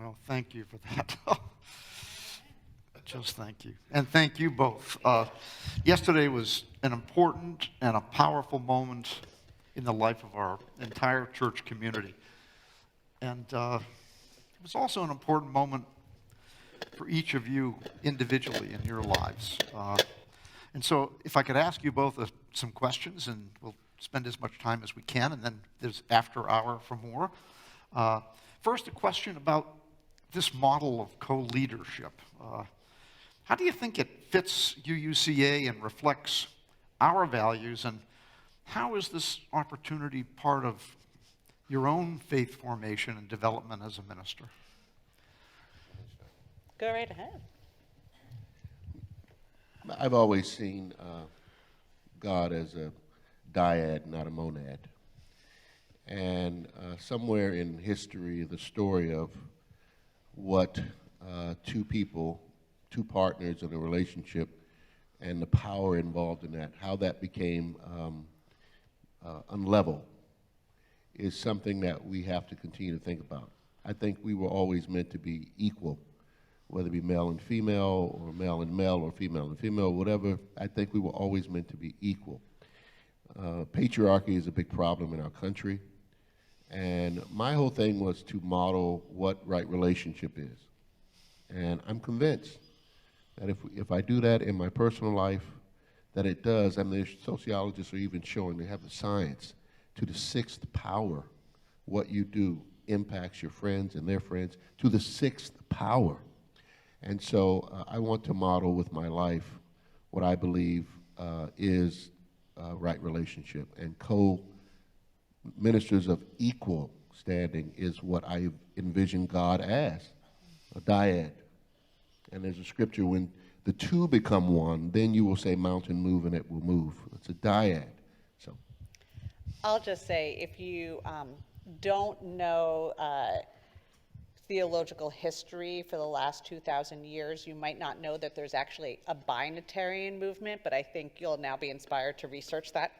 Well, thank you for that. Just thank you. And thank you both. Yesterday was an important and a powerful moment in the life of our entire church community. And it was also an important moment for each of you individually in your lives. And so if I could ask you both some questions, and we'll spend as much time as we can, and then there's after hour for more. First, a question about this model of co-leadership. How do you think it fits UUCA and reflects our values, and how is this opportunity part of your own faith formation and development as a minister? Go right ahead. I've always seen God as a dyad, not a monad. And somewhere in history, the story of what two people, two partners in a relationship, and the power involved in that, how that became unlevel, is something that we have to continue to think about. I think we were always meant to be equal, whether it be male and female, or male and male, or female and female, whatever. I think we were always meant to be equal. Patriarchy is a big problem in our country, and my whole thing was to model what right relationship is. And I'm convinced that if I do that in my personal life, that it does. I mean, sociologists are even showing, they have the science, to the sixth power, what you do impacts your friends and their friends, to the sixth power. And so I want to model with my life what I believe is right relationship. And co-ministers of equal standing is what I envision God as, a dyad. And there's a scripture, when the two become one, then you will say, mountain move, and it will move. It's a dyad. So I'll just say, if you don't know theological history for the last 2,000 years, you might not know that there's actually a binitarian movement, but I think you'll now be inspired to research that.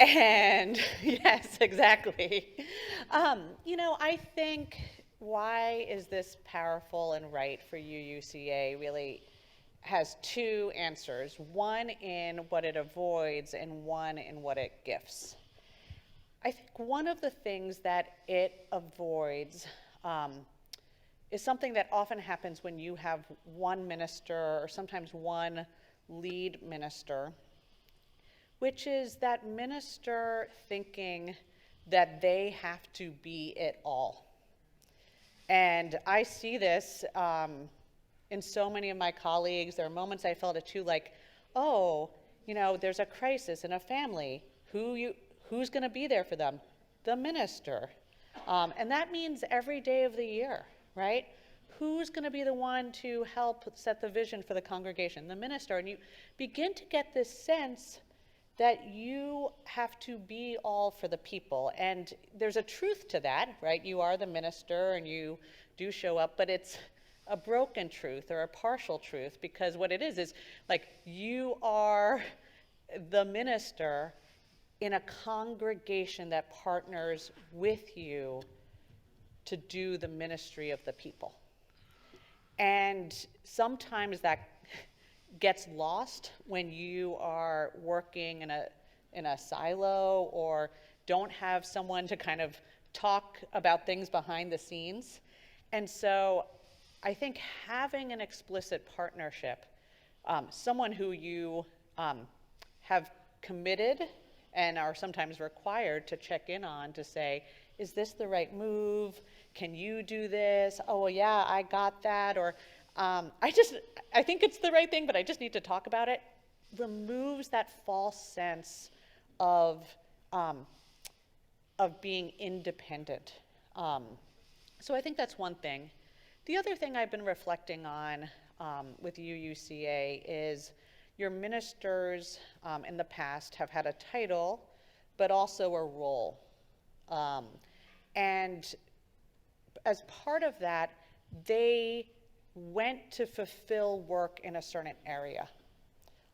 And yes, exactly. I think, why is this powerful and right for UUCA, really has two answers, one in what it avoids and one in what it gifts. I think one of the things that it avoids is something that often happens when you have one minister, or sometimes one lead minister, which is that minister thinking that they have to be it all. And I see this in so many of my colleagues. There are moments I felt it too, like, oh, there's a crisis in a family. Who's going to be there for them? The minister. And that means every day of the year, right? Who's going to be the one to help set the vision for the congregation? The minister. And you begin to get this sense that you have to be all for the people. And there's a truth to that, right? You are the minister and you do show up, but it's a broken truth or a partial truth, because what it is like, you are the minister in a congregation that partners with you to do the ministry of the people. And sometimes that gets lost when you are working in a silo, or don't have someone to kind of talk about things behind the scenes. And so I think having an explicit partnership, someone who you have committed and are sometimes required to check in on, to say, is this the right move? Can you do this? Oh, yeah, I got that. Or I think it's the right thing, but I just need to talk about it, removes that false sense of being independent. So I think that's one thing. The other thing I've been reflecting on with UUCA is your ministers in the past have had a title, but also a role. And as part of that, they went to fulfill work in a certain area.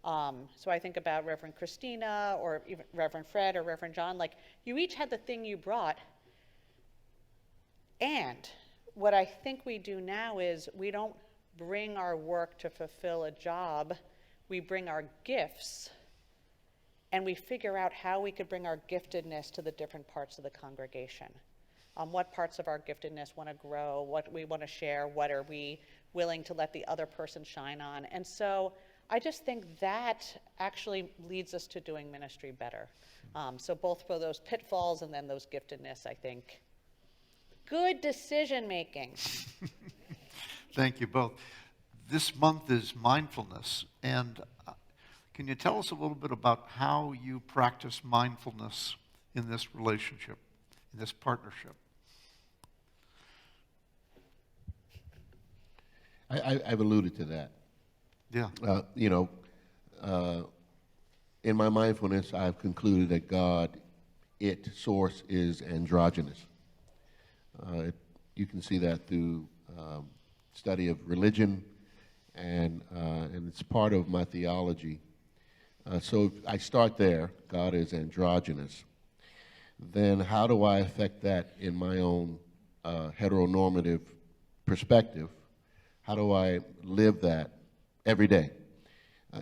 So I think about Reverend Christina, or even Reverend Fred, or Reverend John, like, you each had the thing you brought, And what I think we do now is we don't bring our work to fulfill a job, we bring our gifts, and we figure out how we could bring our giftedness to the different parts of the congregation. What parts of our giftedness want to grow, what we want to share, what are we willing to let the other person shine on. And so I just think that actually leads us to doing ministry better. So both for those pitfalls and then those giftedness, I think. Good decision making. Thank you both. This month is mindfulness, and can you tell us a little bit about how you practice mindfulness in this relationship, in this partnership? I've alluded to that. Yeah. In my mindfulness, I've concluded that God, source, is androgynous. You can see that through study of religion, and it's part of my theology. So I start there. God is androgynous. Then how do I affect that in my own heteronormative perspective? How do I live that every day?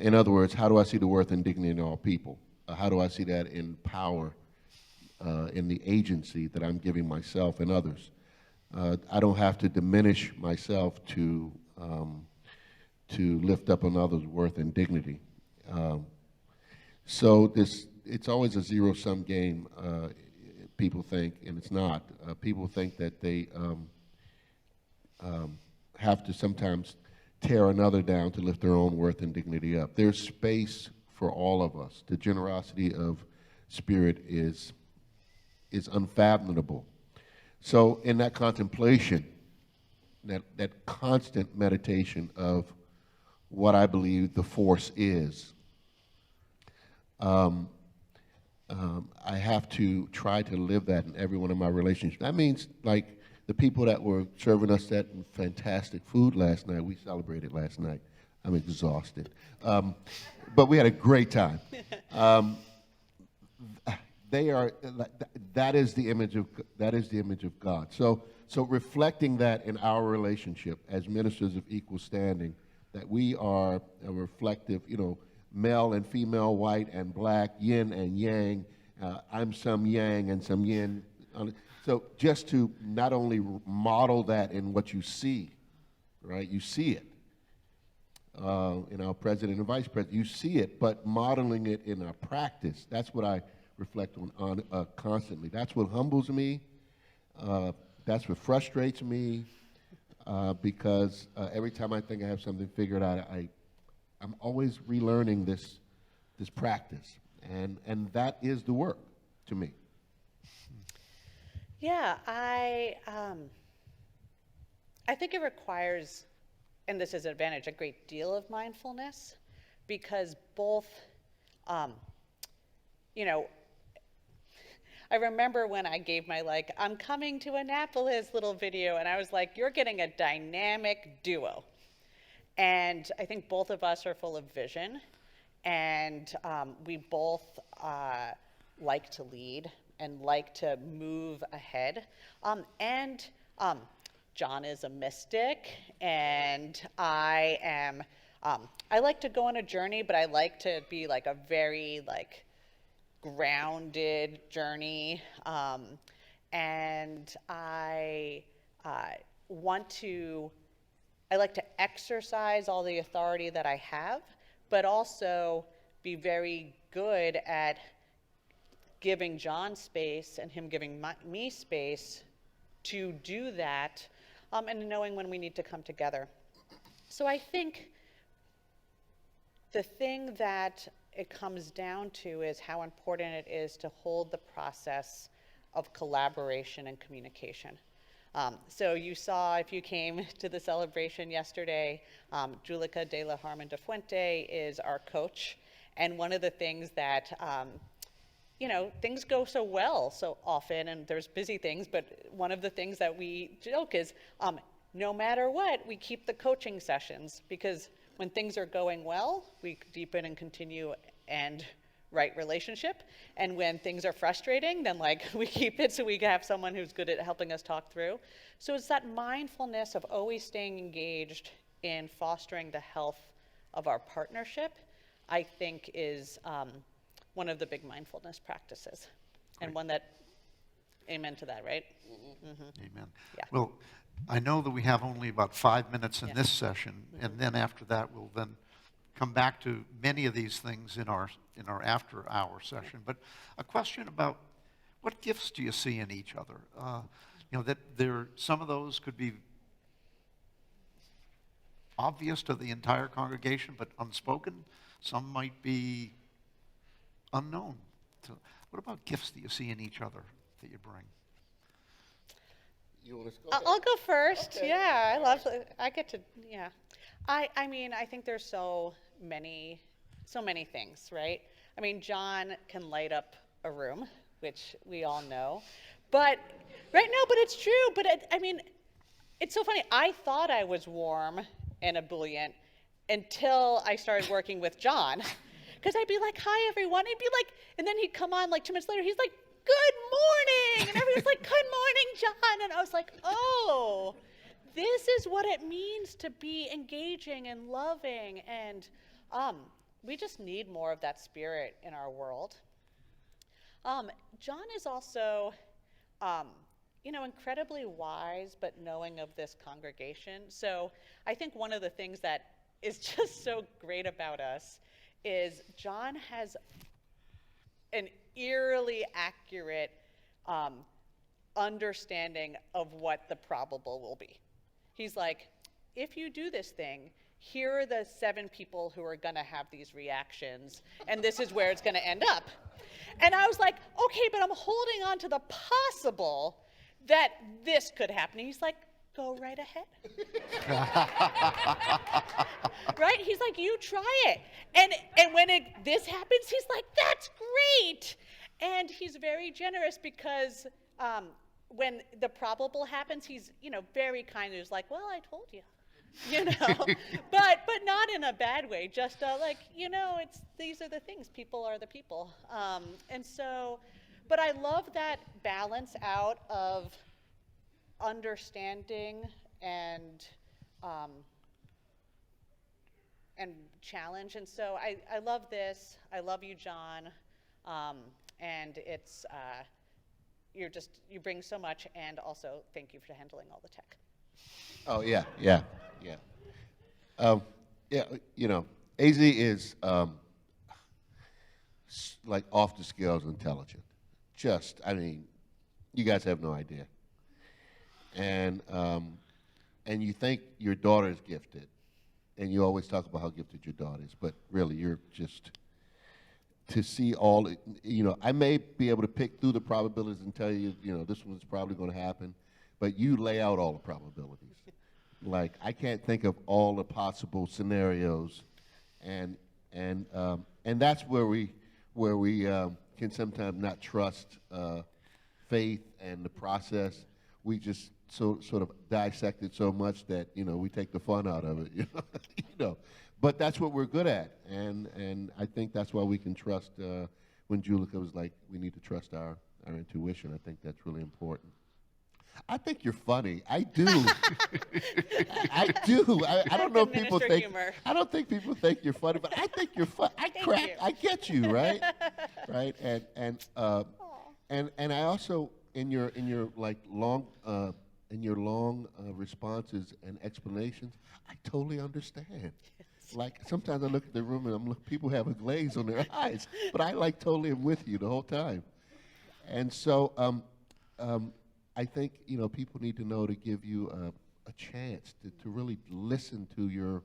In other words, how do I see the worth and dignity in all people? How do I see that in power, in the agency that I'm giving myself and others? I don't have to diminish myself to lift up another's worth and dignity. So it's always a zero-sum game, people think, and it's not. People think that they have to sometimes tear another down to lift their own worth and dignity up. There's space for all of us. The generosity of spirit is unfathomable. So in that contemplation, that constant meditation of what I believe the force is, I have to try to live that in every one of my relationships. That means, like, the people that were serving us that fantastic food last night, we celebrated last night. I'm exhausted. But we had a great time. That is the image of God. So reflecting that in our relationship as ministers of equal standing, that we are a reflective, male and female, white and black, yin and yang. I'm some yang and some yin. So just to not only model that in what you see, right? You see it in our president and vice president. You see it, but modeling it in our practice, that's what I reflect on constantly. That's what humbles me. That's what frustrates me, because every time I think I have something figured out, I'm always relearning this practice, and that is the work to me. Yeah, I think it requires, and this is an advantage, a great deal of mindfulness, because both, I remember when I gave my, I'm coming to Annapolis little video, and I was like, you're getting a dynamic duo. And I think both of us are full of vision, and we both like to lead and like to move ahead. John is a mystic, and I am, I like to go on a journey, but I like to be a very grounded journey. And I like to exercise all the authority that I have, but also be very good at giving John space and him giving me space to do that, and knowing when we need to come together. So I think the thing that it comes down to is how important it is to hold the process of collaboration and communication. So you saw, if you came to the celebration yesterday, Julica de la Harmon de Fuente is our coach, and one of the things that things go so well so often, and there's busy things, but one of the things that we joke is no matter what, we keep the coaching sessions, because when things are going well, we deepen and continue and right relationship. And when things are frustrating, then like we keep it so we have someone who's good at helping us talk through. So it's that mindfulness of always staying engaged in fostering the health of our partnership, I think is one of the big mindfulness practices. And one that, amen to that, right? Amen. Yeah. Well, I know that we have only about 5 minutes in Yeah. this session, and then after that, we'll then come back to many of these things in our after-hour session. But a question about what gifts do you see in each other? That some of those could be obvious to the entire congregation, but unspoken. Some might be unknown. So what about gifts that you see in each other that you bring? You want to go? I'll go first. Okay. Yeah, I get to, yeah. I mean, I think there's so many things, right? I mean, John can light up a room, which we all know. But, right, no, but it's true. But I mean, it's so funny. I thought I was warm and ebullient until I started working with John. Because I'd be like, hi, everyone. He'd be like, and then he'd come on like 2 minutes later. He's like, good morning. And everyone's like, good morning, John. And I was like, oh, this is what it means to be engaging and loving. And we just need more of that spirit in our world. John is also, incredibly wise, but knowing of this congregation. So I think one of the things that is just so great about us is John has an eerily accurate understanding of what the probable will be. He's like, if you do this thing, here are the 7 people who are going to have these reactions, and this is where it's going to end up. And I was like, okay, but I'm holding on to the possible that this could happen. And he's like, go right ahead. Right? He's like, you try it. And when this happens, he's like, that's great. And he's very generous because when the probable happens, he's, very kind. He's like, well, I told you. But not in a bad way, just these are the things, people are the people. And so, but I love that balance out of understanding and challenge. And so I love this. I love you, John. And it's, you bring so much, and also thank you for handling all the tech. Oh, yeah. AZ is like off the scales intelligent. You guys have no idea. And you think your daughter is gifted, and you always talk about how gifted your daughter is, but really you're just, to see all, I may be able to pick through the probabilities and tell you, this one's probably going to happen, but you lay out all the probabilities. Like, I can't think of all the possible scenarios, and that's where we can sometimes not trust faith and the process. We just sort of dissect it so much that we take the fun out of it. But that's what we're good at, and I think that's why we can trust. When Julica was like, we need to trust our intuition. I think that's really important. I think you're funny. I do. I do. I don't know if people think. Humor. I don't think people think you're funny, but I think you're fun. You. I get you, right? Right. And I also in your long responses and explanations, I totally understand. Yes. Like, sometimes I look at the room and people have a glaze on their eyes, but I totally am with you the whole time. And so I think people need to know to give you a chance to really listen to your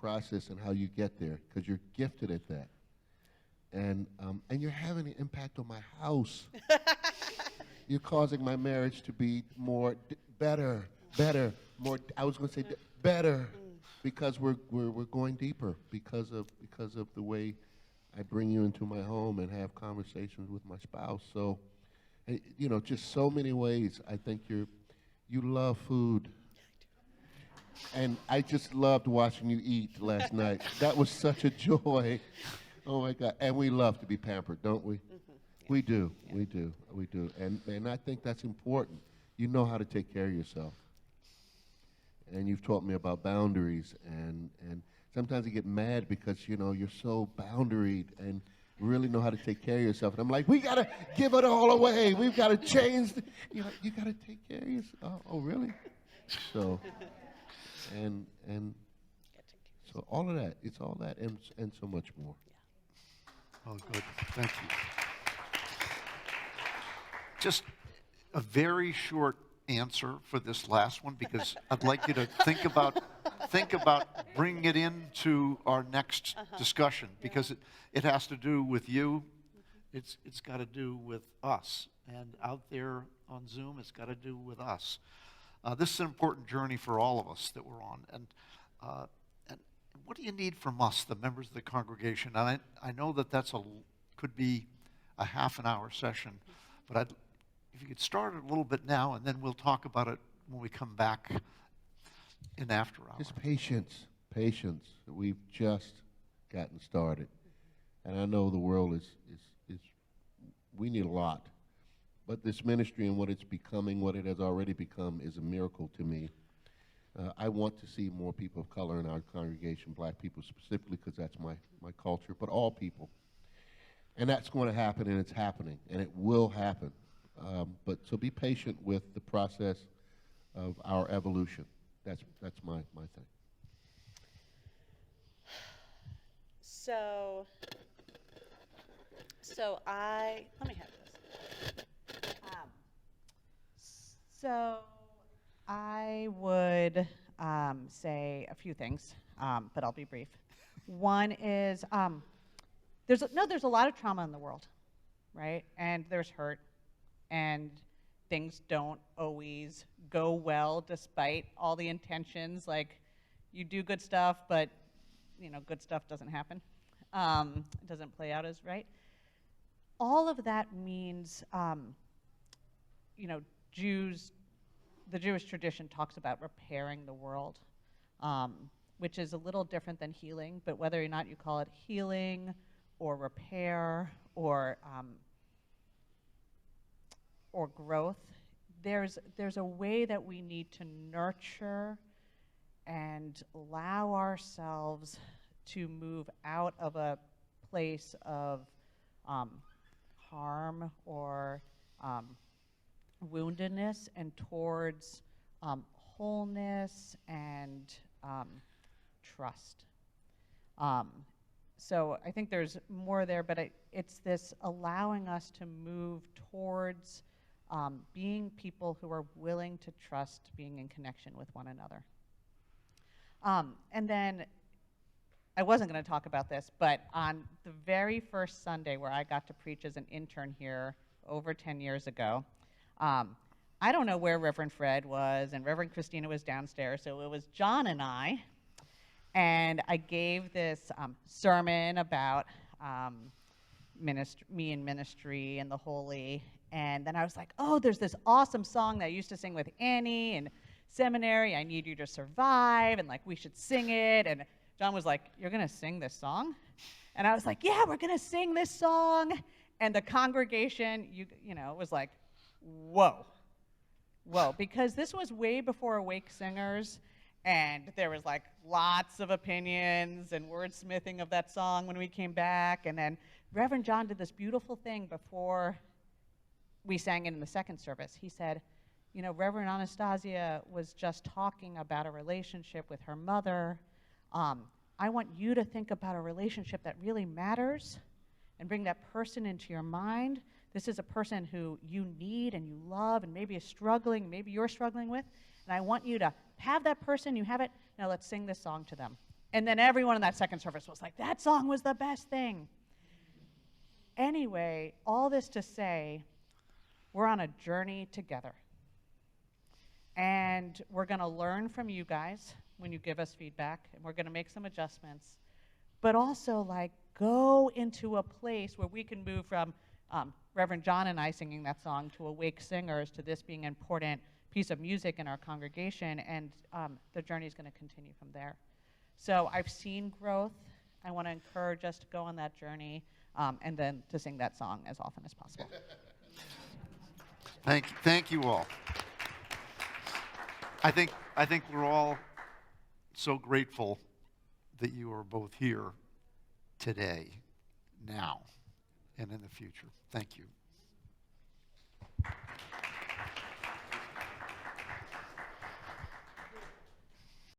process and how you get there, because you're gifted at that, and you're having an impact on my house. You're causing my marriage to be better. More. I was going to say better, because we're going deeper because of the way I bring you into my home and have conversations with my spouse. So. Just so many ways. I think you love food. And I just loved watching you eat last night. That was such a joy. Oh my God! And we love to be pampered, don't we? We do. We do. We do. And I think that's important. You know how to take care of yourself. And you've taught me about boundaries. And sometimes I get mad because you're so boundaried and really know how to take care of yourself. And I'm like, we gotta give it all away. We've got to change. You gotta take care of yourself. Oh, really? So, and so all of that. It's all that and so much more. Oh, good. Thank you. Just a very short answer for this last one, because I'd like you to think about bringing it into our next discussion, because it has to do with you. It's got to do with us, and out there on Zoom, it's got to do with us. This is an important journey for all of us that we're on, and what do you need from us, the members of the congregation? And I know that could be a half an hour session, but if you could start it a little bit now, and then we'll talk about it when we come back in after hours. Just patience, patience. We've just gotten started, and I know the world is we need a lot, but this ministry and what it's becoming, what it has already become, is a miracle to me. I want to see more people of color in our congregation, black people specifically, because that's my culture, but all people. And that's going to happen, and it's happening, and it will happen. So be patient with the process of our evolution. That's my thing. So let me have this. So I would say a few things, but I'll be brief. One is there's a lot of trauma in the world, right? And there's hurt, and things don't always go well despite all the intentions. Like, you do good stuff, but good stuff doesn't happen. It doesn't play out as right. All of that means, the Jewish tradition talks about repairing the world, which is a little different than healing, but whether or not you call it healing or repair or growth, there's a way that we need to nurture and allow ourselves to move out of a place of harm or woundedness and towards wholeness and trust. So I think there's more there, but it's this allowing us to move towards being people who are willing to trust being in connection with one another. And then, I wasn't going to talk about this, but on the very first Sunday where I got to preach as an intern here over 10 years ago, I don't know where Reverend Fred was, and Reverend Christina was downstairs, so it was John and I gave this sermon about me in ministry and the holy, and then I was like, oh, there's this awesome song that I used to sing with Annie in seminary, I Need You to Survive, and we should sing it, and John was like, you're going to sing this song? And I was like, yeah, we're going to sing this song. And the congregation, was like, whoa, because this was way before Awake Singers, and there was lots of opinions and wordsmithing of that song when we came back. And then Reverend John did this beautiful thing before we sang it in the second service. He said, Reverend Anastasia was just talking about a relationship with her mother. I want you to think about a relationship that really matters and bring that person into your mind. This is a person who you need and you love and maybe is struggling, maybe you're struggling with, and I want you to have that person, you have it, now let's sing this song to them. And then everyone in that second service was like, that song was the best thing. Anyway, all this to say, we're on a journey together. And we're going to learn from you guys when you give us feedback, and we're going to make some adjustments. But also, go into a place where we can move from Reverend John and I singing that song to Awake Singers to this being an important piece of music in our congregation, and the journey is going to continue from there. So I've seen growth. I want to encourage us to go on that journey, and then to sing that song as often as possible. Thank you all. I think we're all so grateful that you are both here today, now, and in the future. Thank you.